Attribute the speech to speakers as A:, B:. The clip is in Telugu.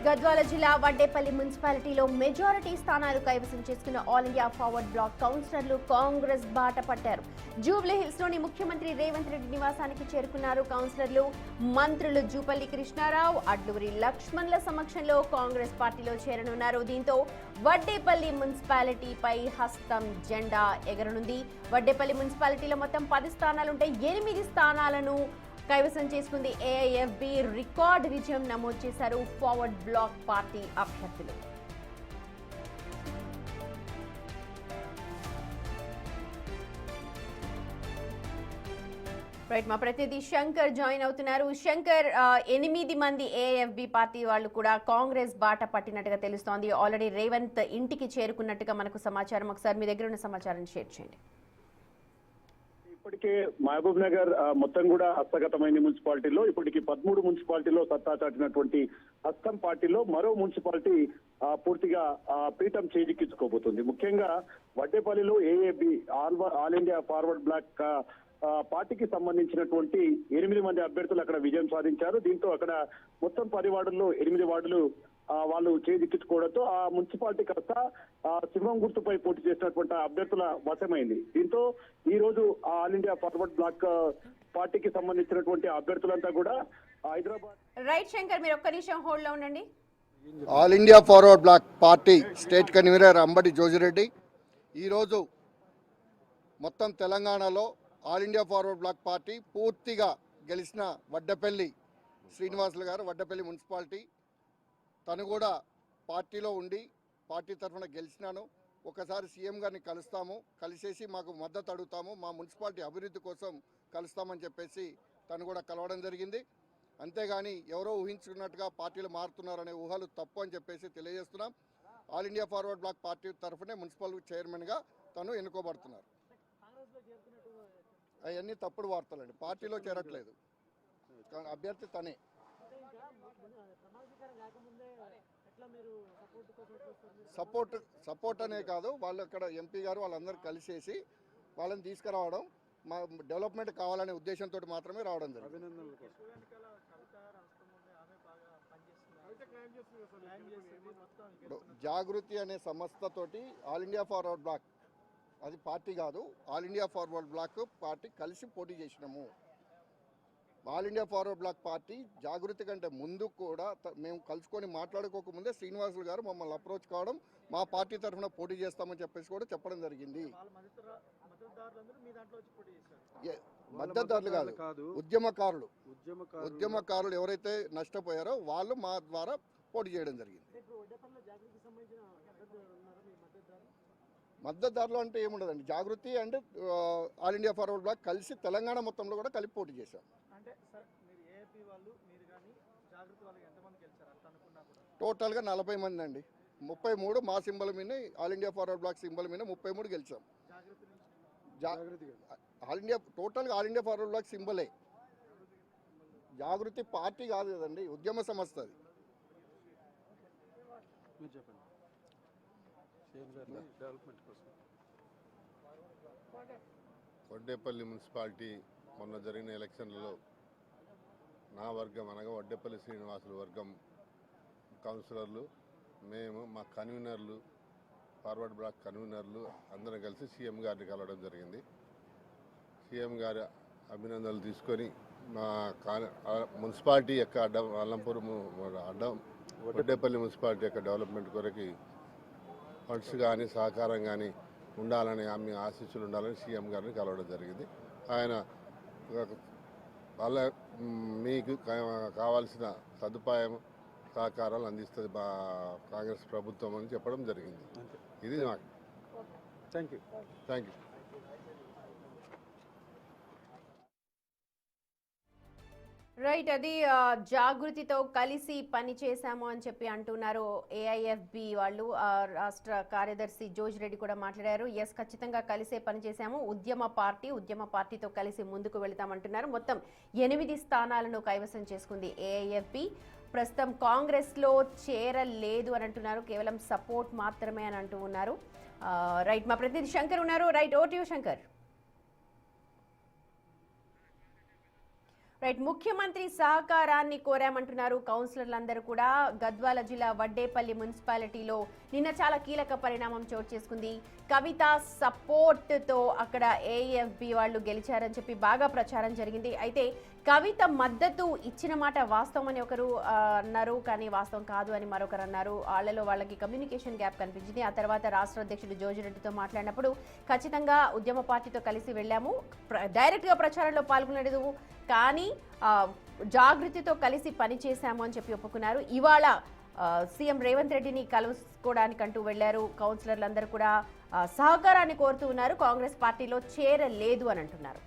A: గద్వాల జిల్లా వడ్డేపల్లి మున్సిపాలిటీలో మెజారిటీ స్థానాలు కైవసం చేసుకున్న ఆల్ ఇండియా ఫార్వర్డ్ బ్లాక్ కౌన్సిలర్లు కాంగ్రెస్ బాట పట్టారు. జూబ్లీ హిల్స్ లోని ముఖ్యమంత్రి రేవంత్ రెడ్డి నివాసానికి చేరుకున్నారు కౌన్సిలర్లు. మంత్రులు జూపల్లి కృష్ణారావు, అడ్లూరి లక్ష్మణ్ల సమక్షంలో కాంగ్రెస్ పార్టీలో చేరనున్నారు. దీంతో వడ్డేపల్లి మున్సిపాలిటీపై హస్తం జెండా ఎగరనుంది. వడ్డేపల్లి మున్సిపాలిటీలో మొత్తం 10 స్థానాలుంటే 8 స్థానాలను కైవసం చేసుకుంది ఏఐఎఫ్బి. రికార్డ్ విజయం నమోదు చేశారు ఫార్వర్డ్ బ్లాక్ పార్టీ అభ్యర్థులు. రైట్, మా ప్రతినిధి శంకర్ జాయిన్ అవుతున్నారు. శంకర్, 8 మంది ఏఐఎఫ్బి పార్టీ వాళ్ళు కూడా కాంగ్రెస్ బాట పట్టినట్టుగా తెలుస్తోంది. ఆల్రెడీ రేవంత్ ఇంటికి చేరుకున్నట్టుగా మనకు సమాచారం. ఒకసారి మీ దగ్గర ఉన్న సమాచారాన్ని షేర్ చేయండి.
B: ఇప్పటికే మహబూబ్ నగర్ మొత్తం కూడా హస్తగతమైన మున్సిపాలిటీలో ఇప్పటికి 13 మున్సిపాలిటీలో సత్తా చాటినటువంటి హస్తం పార్టీలో మరో మున్సిపాలిటీ పూర్తిగా పీఠం చేజిక్కించుకోబోతుంది. ముఖ్యంగా వడ్డేపల్లిలో AAB all India forward block పార్టీకి సంబంధించినటువంటి 8 మంది అభ్యర్థులు అక్కడ విజయం సాధించారు. దీంతో అక్కడ మొత్తం 10 వార్డుల్లో 8 వార్డులు వాళ్ళు చేజిక్కించుకోవడంతో ఆ మున్సిపాలిటీ కాస్త సింహం గుర్తుపై పోటీ చేసినటువంటి అభ్యర్థుల వశమైంది. దీంతో ఈ రోజు ఆల్ ఇండియా ఫార్వర్డ్ బ్లాక్ పార్టీకి సంబంధించినటువంటి అభ్యర్థులంతా కూడా హైదరాబాద్.
A: రైట్ శంకర్, మీరు ఒక్క నిమిషం హోల్డ్ లో ఉండండి.
C: All India forward black party state convenor Ambati Jojireddy ఈరోజు మొత్తం తెలంగాణలో all India forward black party పూర్తిగా గెలిచిన వడ్డపల్లి శ్రీనివాసులు గారు, వడ్డపల్లి మున్సిపాలిటీ, తను కూడా పార్టీలో ఉండి పార్టీ తరఫున గెలిచినాను. ఒకసారి సీఎం గారిని కలుస్తాము, కలిసేసి మాకు మద్దతు అడుగుతాము, మా మున్సిపాలిటీ అభివృద్ధి కోసం కలుస్తామని చెప్పేసి తను కూడా కలవడం జరిగింది. అంతేగాని ఎవరో ఊహించుకున్నట్టుగా పార్టీలు మారుతున్నారనే ఊహలు తప్పు అని చెప్పేసి తెలియజేస్తున్నాం. All India forward black party తరఫునే మున్సిపల్ చైర్మన్గా తను ఎన్నుకోబడుతున్నారు. అవన్నీ తప్పుడు వార్తలండి, పార్టీలో చేరట్లేదు, అభ్యర్థి తనే. సపోర్ట్ అనే కాదు, వాళ్ళు అక్కడ ఎంపీ గారు వాళ్ళందరూ కలిసేసి వాళ్ళని తీసుకురావడం, మా డెవలప్మెంట్ కావాలనే ఉద్దేశంతో మాత్రమే రావడం జరిగింది. జాగృతి అనే సంస్థతోటి ఆల్ ఇండియా ఫార్వర్డ్ బ్లాక్, అది పార్టీ కాదు, all India forward black party కలిసి పోటీ చేసినాము. All India forward black party Jagruti కంటే ముందు కూడా మేము కలుసుకొని మాట్లాడుకోకముందే శ్రీనివాసులు గారు మమ్మల్ని అప్రోచ్ కావడం, మా పార్టీ తరఫున పోటీ చేస్తామని చెప్పేసి కూడా చెప్పడం జరిగింది. మద్దతుదారులు కాదు, ఉద్యమకారులు ఎవరైతే నష్టపోయారో వాళ్ళు మా ద్వారా పోటీ చేయడం జరిగింది. మద్దతుదారులు అంటే ఏముండదండి, Jagruti and all India forward block కలిసి తెలంగాణ మొత్తంలో కూడా కలిపి పోటీ చేశాం. టోటల్గా 40 మంది అండి, 33 మా సింబల్ మీద, all India forward bloc symbol మీద 33 గెలిచాం. ఆల్ ఇండియా టోటల్గా ఆల్ ఇండియా ఫార్వర్డ్ బ్లాక్ సింబలే, జాగృతి పార్టీ కాదు కదండి, ఉద్యమ సంస్థ అది.
D: వడ్డేపల్లి మున్సిపాలిటీ మొన్న జరిగిన ఎలక్షన్లలో నా వర్గం అనగా వడ్డేపల్లి శ్రీనివాసుల వర్గం కౌన్సిలర్లు, మేము, మా కన్వీనర్లు, ఫార్వర్డ్ బ్లాక్ కన్వీనర్లు అందరం కలిసి సీఎం గారిని కలవడం జరిగింది. సీఎం గారి అభినందనలు తీసుకొని మా మున్సిపాలిటీ యొక్క అల్లంపూర్ వడ్డేపల్లి మున్సిపాలిటీ యొక్క డెవలప్మెంట్ కొరకు ఫండ్స్ కానీ సహకారం కానీ ఉండాలని, మీ ఆశీస్సులు ఉండాలని సీఎం గారిని కలవడం జరిగింది. ఆయన వాళ్ళ మీకు కావాల్సిన సదుపాయం సహకారాలు అందిస్తుంది మా కాంగ్రెస్ ప్రభుత్వం అని చెప్పడం జరిగింది. ఇది నాకు. Thank you.
A: రైట్, అది జాగృతితో కలిసి పని చేశాము అని చెప్పి అంటున్నారు ఏఐఎఫ్బి వాళ్ళు. రాష్ట్ర కార్యదర్శి జోజిరెడ్డి కూడా మాట్లాడారు. ఎస్, ఖచ్చితంగా కలిసే పని చేశాము, ఉద్యమ పార్టీతో కలిసి ముందుకు వెళతామంటున్నారు. మొత్తం 8 స్థానాలను కైవసం చేసుకుంది ఏఐఎఫ్బి. ప్రస్తుతం కాంగ్రెస్ లో చేరలేదు అని అంటున్నారు, కేవలం సపోర్ట్ మాత్రమే అని అంటూ ఉన్నారు. రైట్, మా ప్రతినిధి శంకర్ ఉన్నారు. Right, over to you Shankar. Right, ముఖ్యమంత్రి సహకారాన్ని కోరామంటున్నారు కౌన్సిలర్లందరూ కూడా. గద్వాల జిల్లా వడ్డేపల్లి మున్సిపాలిటీలో నిన్న చాలా కీలక పరిణామం చోటు చేసుకుంది. కవిత సపోర్ట్ తో అక్కడ ఏఎఫ్బి వాళ్ళు గెలిచారని చెప్పి బాగా ప్రచారం జరిగింది. అయితే కవిత మద్దతు ఇచ్చిన మాట వాస్తవం అని ఒకరు అన్నారు, కానీ వాస్తవం కాదు అని మరొకరు అన్నారు. వాళ్ళకి కమ్యూనికేషన్ గ్యాప్ కనిపించింది. ఆ తర్వాత రాష్ట్ర అధ్యక్షుడు జోజిరెడ్డితో మాట్లాడినప్పుడు ఖచ్చితంగా ఉద్యమ పార్టీతో కలిసి వెళ్ళాము, డైరెక్ట్గా ప్రచారంలో పాల్గొనలేదు, కానీ జాగృతితో కలిసి పనిచేశాము అని చెప్పి ఒప్పుకున్నారు. ఇవాళ సీఎం రేవంత్ రెడ్డిని కలుసుకోవడానికంటూ వెళ్లారు. కౌన్సిలర్లందరూ కూడా సహకారాన్ని కోరుతూ ఉన్నారు, కాంగ్రెస్ పార్టీలో చేరలేదు అని అంటున్నారు.